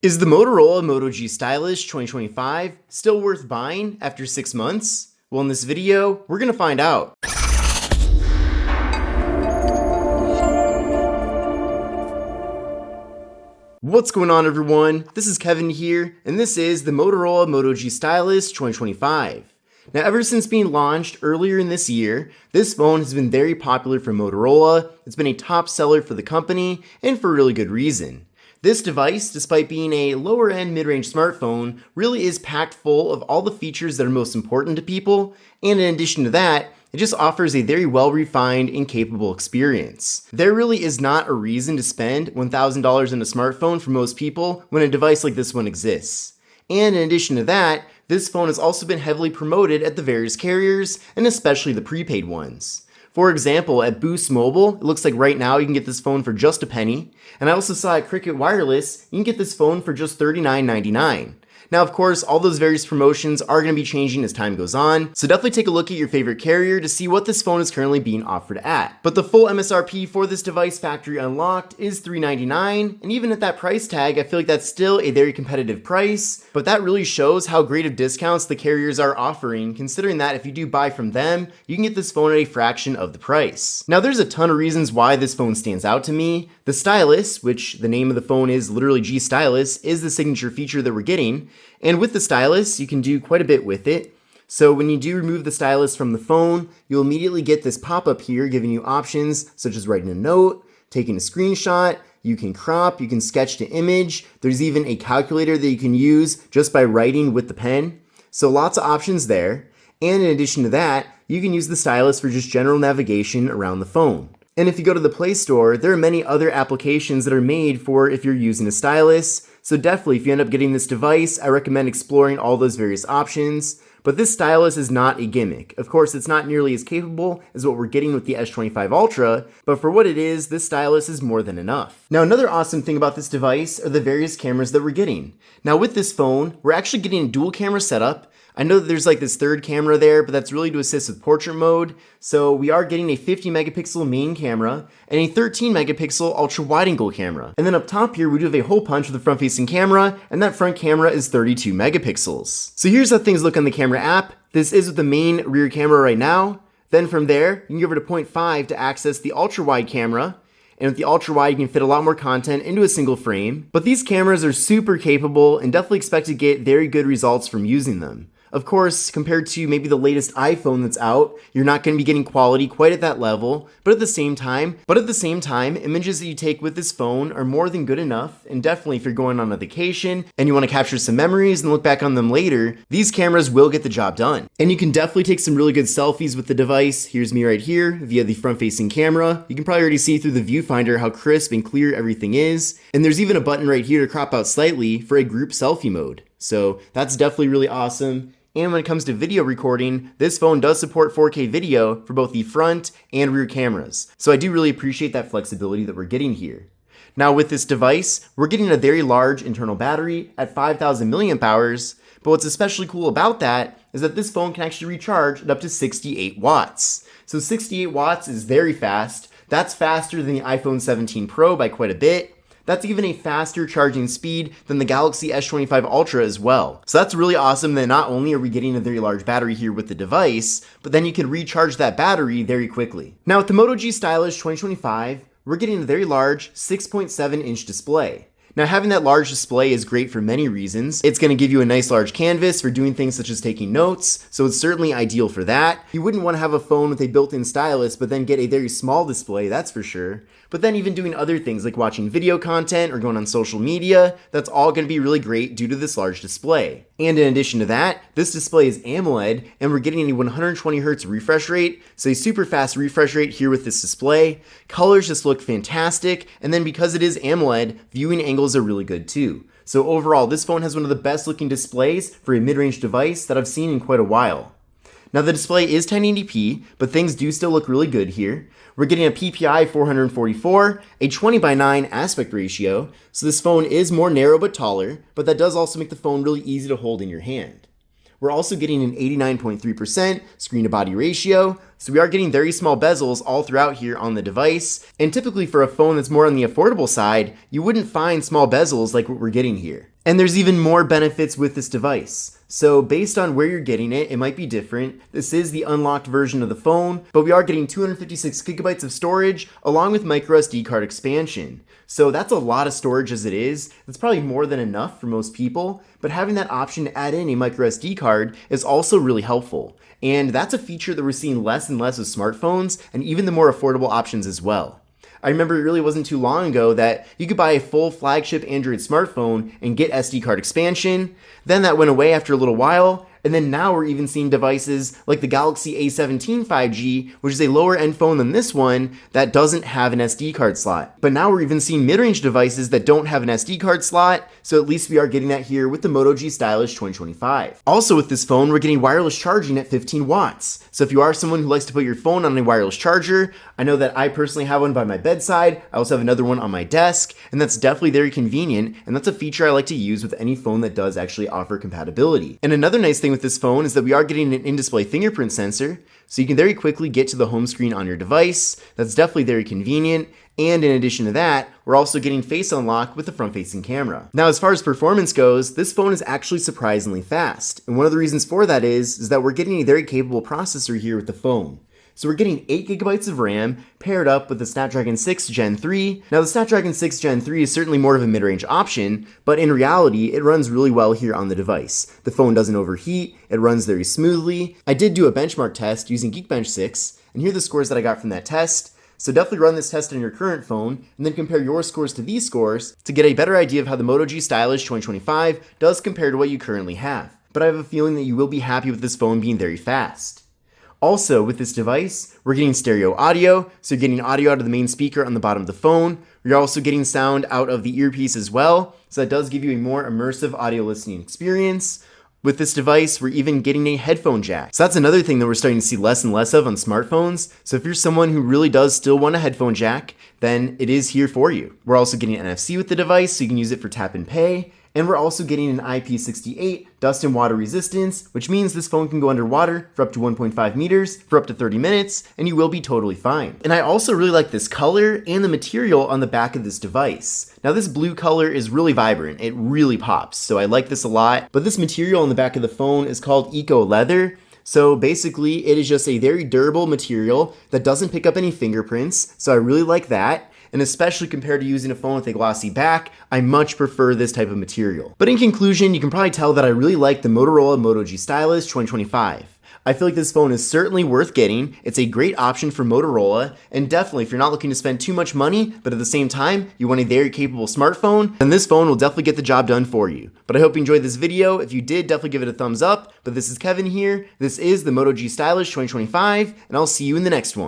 Is the Motorola Moto G Stylus 2025 still worth buying after 6 months? Well, in this video, we're gonna find out. What's going on, everyone? This is Kevin here, and this is the Motorola Moto G Stylus 2025. Now, ever since being launched earlier in this year, this phone has been very popular for Motorola. It's been a top seller for the company, and for a really good reason. This device, despite being a lower-end mid-range smartphone, really is packed full of all the features that are most important to people, and in addition to that, it just offers a very well-refined and capable experience. There really is not a reason to spend $1,000 on a smartphone for most people when a device like this one exists. And in addition to that, this phone has also been heavily promoted at the various carriers, and especially the prepaid ones. For example, at Boost Mobile, it looks like right now you can get this phone for just a penny, and I also saw at Cricket Wireless, you can get this phone for just $39.99. Now, of course, all those various promotions are going to be changing as time goes on, so definitely take a look at your favorite carrier to see what this phone is currently being offered at. But the full MSRP for this device factory unlocked is $399, and even at that price tag, I feel like that's still a very competitive price, but that really shows how great of discounts the carriers are offering, considering that if you do buy from them, you can get this phone at a fraction of the price. Now, there's a ton of reasons why this phone stands out to me. The stylus, which the name of the phone is literally G Stylus, is the signature feature that we're getting. And with the stylus, you can do quite a bit with it. So when you do remove the stylus from the phone, you'll immediately get this pop-up here giving you options such as writing a note, taking a screenshot, you can crop, you can sketch to image. There's even a calculator that you can use just by writing with the pen. So lots of options there. And in addition to that, you can use the stylus for just general navigation around the phone. And if you go to the Play Store, there are many other applications that are made for if you're using a stylus. So definitely, if you end up getting this device, I recommend exploring all those various options. But this stylus is not a gimmick. Of course, it's not nearly as capable as what we're getting with the S25 Ultra, but for what it is, this stylus is more than enough. Now, another awesome thing about this device are the various cameras that we're getting. Now, with this phone, we're actually getting a dual camera setup. I know that there's like this third camera there, but that's really to assist with portrait mode. So we are getting a 50 megapixel main camera and a 13 megapixel ultra wide angle camera. And then up top here, we do have a hole punch with the front facing camera, and that front camera is 32 megapixels. So here's how things look on the camera app. This is with the main rear camera right now. Then from there, you can go over to 0.5 to access the ultra wide camera. And with the ultra wide, you can fit a lot more content into a single frame. But these cameras are super capable and definitely expect to get very good results from using them. Of course, compared to maybe the latest iPhone that's out, you're not going to be getting quality quite at that level, but at the same time, images that you take with this phone are more than good enough, and definitely if you're going on a vacation and you want to capture some memories and look back on them later, these cameras will get the job done. And you can definitely take some really good selfies with the device. Here's me right here via the front-facing camera. You can probably already see through the viewfinder how crisp and clear everything is, and there's even a button right here to crop out slightly for a group selfie mode. So that's definitely really awesome. And when it comes to video recording, this phone does support 4K video for both the front and rear cameras. So I do really appreciate that flexibility that we're getting here. Now with this device, we're getting a very large internal battery at 5,000 milliamp hours, but what's especially cool about that is that this phone can actually recharge at up to 68 watts. So 68 watts is very fast. That's faster than the iPhone 17 Pro by quite a bit. That's even a faster charging speed than the Galaxy S25 Ultra as well. So that's really awesome that not only are we getting a very large battery here with the device, but then you can recharge that battery very quickly. Now with the Moto G Stylus 2025, we're getting a very large 6.7 inch display. Now having that large display is great for many reasons. It's going to give you a nice large canvas for doing things such as taking notes, so it's certainly ideal for that. You wouldn't want to have a phone with a built-in stylus but then get a very small display, that's for sure. But then even doing other things like watching video content or going on social media, that's all going to be really great due to this large display. And in addition to that, this display is AMOLED and we're getting a 120Hz refresh rate, so a super fast refresh rate here with this display. Colors just look fantastic, and then because it is AMOLED, viewing angles are really good too. So overall, this phone has one of the best looking displays for a mid-range device that I've seen in quite a while. Now the display is 1080p, but things do still look really good here. We're getting a PPI 444, a 20:9 aspect ratio, so this phone is more narrow but taller, but that does also make the phone really easy to hold in your hand. We're also getting an 89.3% screen to body ratio, so we are getting very small bezels all throughout here on the device. And typically for a phone that's more on the affordable side, you wouldn't find small bezels like what we're getting here. And there's even more benefits with this device. So based on where you're getting it, it might be different. This is the unlocked version of the phone, but we are getting 256 gigabytes of storage along with micro SD card expansion. So that's a lot of storage as it is. That's probably more than enough for most people, but having that option to add in a micro SD card is also really helpful. And that's a feature that we're seeing less and less with smartphones and even the more affordable options as well. I remember it really wasn't too long ago that you could buy a full flagship Android smartphone and get SD card expansion. Then that went away after a little while, and then now we're even seeing devices like the Galaxy A17 5G, which is a lower end phone than this one, that doesn't have an SD card slot. But now we're even seeing mid-range devices that don't have an SD card slot, so at least we are getting that here with the Moto G Stylus 2025. Also with this phone, we're getting wireless charging at 15 watts. So if you are someone who likes to put your phone on a wireless charger, I know that I personally have one by my bedside, I also have another one on my desk, and that's definitely very convenient, and that's a feature I like to use with any phone that does actually offer compatibility. And another nice thing with this phone is that we are getting an in-display fingerprint sensor, so you can very quickly get to the home screen on your device. That's definitely very convenient. And in addition to that, we're also getting face unlock with the front-facing camera. Now, as far as performance goes, this phone is actually surprisingly fast. And one of the reasons for that is that we're getting a very capable processor here with the phone. So we're getting 8 gigabytes of RAM paired up with the Snapdragon 6 Gen 3. Now the Snapdragon 6 Gen 3 is certainly more of a mid-range option, but in reality, it runs really well here on the device. The phone doesn't overheat, it runs very smoothly. I did do a benchmark test using Geekbench 6, and here are the scores that I got from that test. So definitely run this test on your current phone, and then compare your scores to these scores to get a better idea of how the Moto G Stylus 2025 does compare to what you currently have. But I have a feeling that you will be happy with this phone being very fast. Also, with this device, we're getting stereo audio, so you're getting audio out of the main speaker on the bottom of the phone. You're also getting sound out of the earpiece as well, so that does give you a more immersive audio listening experience. With this device, we're even getting a headphone jack. So that's another thing that we're starting to see less and less of on smartphones. So if you're someone who really does still want a headphone jack, then it is here for you. We're also getting NFC with the device, so you can use it for tap and pay. And we're also getting an IP68 dust and water resistance, which means this phone can go underwater for up to 1.5 meters for up to 30 minutes, and you will be totally fine. And I also really like this color and the material on the back of this device. Now this blue color is really vibrant, it really pops, so I like this a lot. But this material on the back of the phone is called Eco Leather. So basically it is just a very durable material that doesn't pick up any fingerprints, so I really like that. And especially compared to using a phone with a glossy back, I much prefer this type of material. But in conclusion, you can probably tell that I really like the Motorola Moto G Stylus 2025. I feel like this phone is certainly worth getting. It's a great option for Motorola, and definitely if you're not looking to spend too much money, but at the same time, you want a very capable smartphone, then this phone will definitely get the job done for you. But I hope you enjoyed this video. If you did, definitely give it a thumbs up. But this is Kevin here. This is the Moto G Stylus 2025, and I'll see you in the next one.